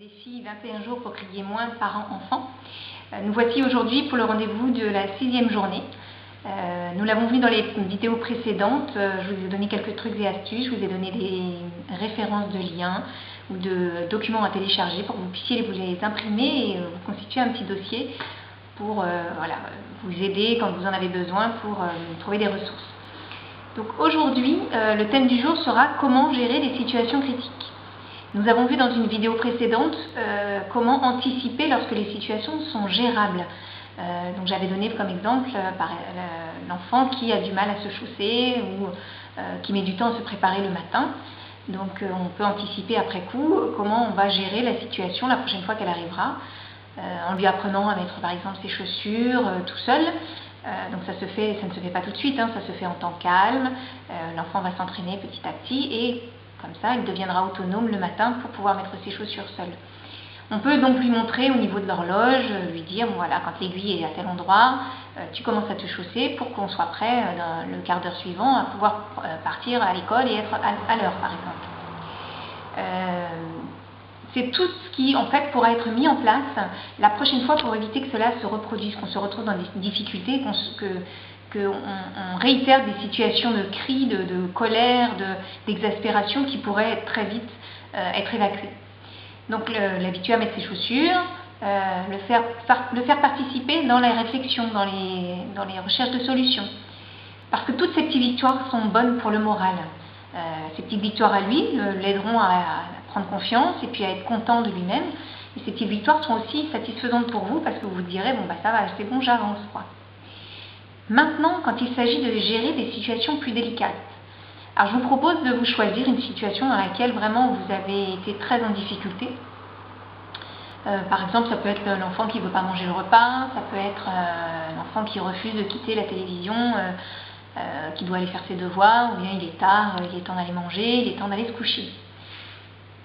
Défi 21 jours pour crier moins parents-enfants. Nous voici aujourd'hui pour le rendez-vous de la 6e journée. Nous l'avons vu dans les vidéos précédentes, je vous ai donné quelques trucs et astuces, je vous ai donné des références de liens ou de documents à télécharger pour que vous puissiez vous les imprimer et vous constituer un petit dossier pour vous aider quand vous en avez besoin pour trouver des ressources. Donc aujourd'hui, le thème du jour sera comment gérer les situations critiques. Nous avons vu dans une vidéo précédente comment anticiper lorsque les situations sont gérables. Donc j'avais donné comme exemple l'enfant qui a du mal à se chausser ou qui met du temps à se préparer le matin. Donc on peut anticiper après coup comment on va gérer la situation la prochaine fois qu'elle arrivera, en lui apprenant à mettre par exemple ses chaussures tout seul. Donc ça ne se fait pas tout de suite, ça se fait en temps calme. L'enfant va s'entraîner petit à petit et comme ça, il deviendra autonome le matin pour pouvoir mettre ses chaussures seul. On peut donc lui montrer au niveau de l'horloge, lui dire, bon, voilà, quand l'aiguille est à tel endroit, tu commences à te chausser pour qu'on soit prêt dans le quart d'heure suivant à pouvoir partir à l'école et être à l'heure, par exemple. C'est tout ce qui, en fait, pourra être mis en place la prochaine fois pour éviter que cela se reproduise, qu'on se retrouve dans des difficultés, qu'on réitère des situations de cris, de colère, d'exaspération qui pourraient très vite être évacuées. Donc l'habituer à mettre ses chaussures, le faire participer dans la réflexion, dans les recherches de solutions. Parce que toutes ces petites victoires sont bonnes pour le moral. Ces petites victoires à lui l'aideront à prendre confiance et puis à être content de lui-même. Et ces petites victoires sont aussi satisfaisantes pour vous parce que vous vous direz, bon bah ça va, c'est bon, j'avance quoi. Maintenant, quand il s'agit de gérer des situations plus délicates, alors je vous propose de vous choisir une situation dans laquelle vraiment vous avez été très en difficulté. Par exemple, ça peut être l'enfant qui ne veut pas manger le repas, ça peut être l'enfant qui refuse de quitter la télévision, qui doit aller faire ses devoirs, ou bien il est tard, il est temps d'aller manger, il est temps d'aller se coucher.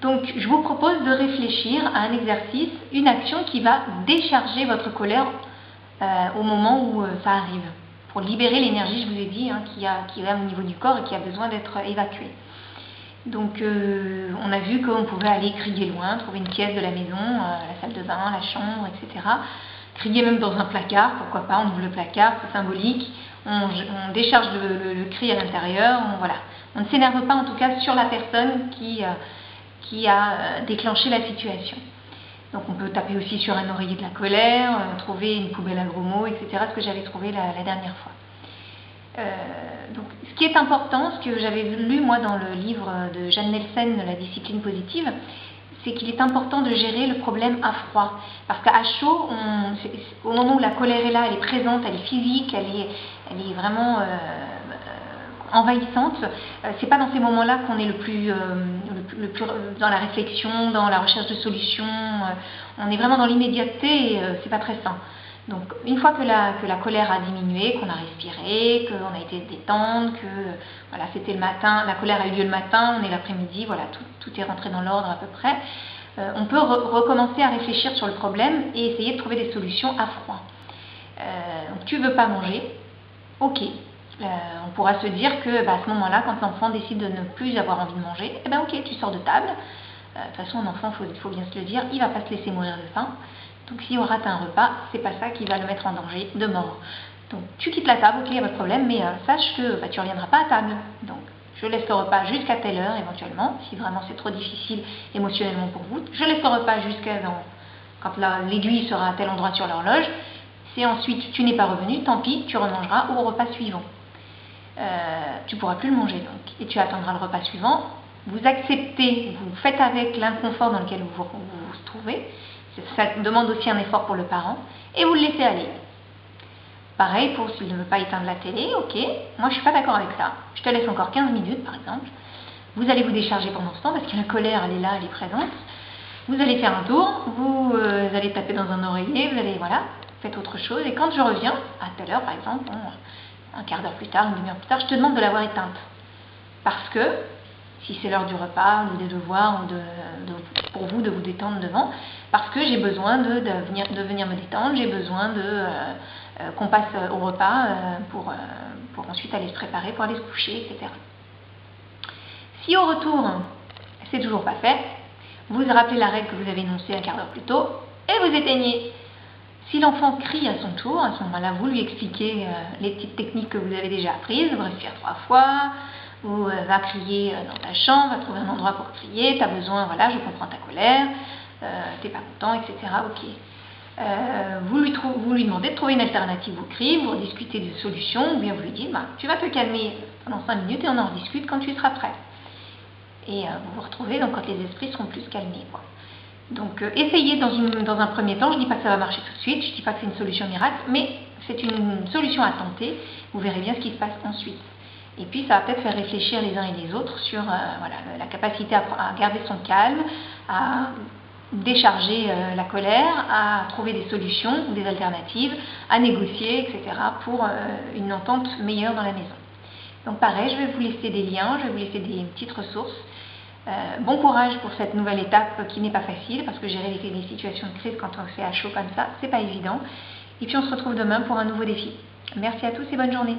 Donc, je vous propose de réfléchir à un exercice, une action qui va décharger votre colère au moment où ça arrive. Pour libérer l'énergie, je vous ai dit, qui est au niveau du corps et qui a besoin d'être évacuée. Donc on a vu qu'on pouvait aller crier loin, trouver une pièce de la maison, la salle de bain, la chambre, etc. Crier même dans un placard, pourquoi pas, on ouvre le placard, c'est symbolique, on décharge le cri à l'intérieur, on ne s'énerve pas en tout cas sur la personne qui a déclenché la situation. Donc on peut taper aussi sur un oreiller de la colère, trouver une poubelle à gros mots, etc. Ce que j'avais trouvé la dernière fois. Donc ce qui est important, ce que j'avais lu moi dans le livre de Jeanne Nelsen, La discipline positive, c'est qu'il est important de gérer le problème à froid. Parce qu'à chaud, au moment où la colère est là, elle est présente, elle est physique, elle est vraiment envahissante, c'est pas dans ces moments-là qu'on est le plus dans la réflexion, dans la recherche de solutions, on est vraiment dans l'immédiateté et c'est pas très sain. Donc une fois que la colère a diminué, qu'on a respiré, qu'on a été détendre, que voilà, c'était le matin, la colère a eu lieu le matin, on est l'après-midi, voilà, tout est rentré dans l'ordre à peu près, on peut recommencer à réfléchir sur le problème et essayer de trouver des solutions à froid. Donc tu veux pas manger, ok. On pourra se dire que à ce moment-là, quand l'enfant décide de ne plus avoir envie de manger, ok, tu sors de table. De toute façon, un enfant, il faut bien se le dire, il ne va pas se laisser mourir de faim. Donc si on rate un repas, c'est pas ça qui va le mettre en danger de mort. Donc tu quittes la table, ok, il n'y a pas de problème, mais sache que tu ne reviendras pas à table. Donc je laisse le repas jusqu'à telle heure éventuellement, si vraiment c'est trop difficile émotionnellement pour vous. Je laisse le repas jusqu'à quand l'aiguille sera à tel endroit sur l'horloge. Si ensuite tu n'es pas revenu, tant pis, tu remangeras au repas suivant. Tu ne pourras plus le manger donc, et tu attendras le repas suivant. Vous acceptez, vous faites avec l'inconfort dans lequel vous vous trouvez. Ça demande aussi un effort pour le parent et vous le laissez aller. Pareil pour s'il ne veut pas éteindre la télé, ok, moi je ne suis pas d'accord avec ça. Je te laisse encore 15 minutes par exemple. Vous allez vous décharger pendant ce temps parce que la colère elle est là, elle est présente. Vous allez faire un tour, vous allez taper dans un oreiller, vous allez, voilà, faites autre chose. Et quand je reviens, à telle heure par exemple, un quart d'heure plus tard, une demi-heure plus tard, je te demande de l'avoir éteinte. Parce que, si c'est l'heure du repas ou des devoirs, ou pour vous de vous détendre devant, parce que j'ai besoin de venir me détendre, j'ai besoin qu'on passe au repas pour ensuite aller se préparer, pour aller se coucher, etc. Si au retour, c'est toujours pas fait, vous rappelez la règle que vous avez énoncée un quart d'heure plus tôt et vous éteignez. Si l'enfant crie à son tour, à ce moment-là, vous lui expliquez les petites techniques que vous avez déjà apprises, vous respirez 3 fois, ou va crier dans ta chambre, va trouver un endroit pour crier, tu as besoin, voilà, je comprends ta colère, t'es pas content, etc. Ok. Vous lui demandez de trouver une alternative au cri, vous discutez de solutions, ou bien vous lui dites, tu vas te calmer pendant 5 minutes et on en rediscute quand tu seras prêt. Et vous vous retrouvez donc quand les esprits seront plus calmés, quoi. Donc essayez dans un premier temps, je ne dis pas que ça va marcher tout de suite, je ne dis pas que c'est une solution miracle, mais c'est une solution à tenter, vous verrez bien ce qui se passe ensuite. Et puis ça va peut-être faire réfléchir les uns et les autres sur voilà, la capacité à garder son calme, à décharger la colère, à trouver des solutions, des alternatives, à négocier, etc. pour une entente meilleure dans la maison. Donc pareil, je vais vous laisser des liens, je vais vous laisser des petites ressources. Bon courage pour cette nouvelle étape qui n'est pas facile, parce que gérer les situations de crise quand on fait à chaud comme ça, c'est pas évident. Et puis on se retrouve demain pour un nouveau défi. Merci à tous et bonne journée.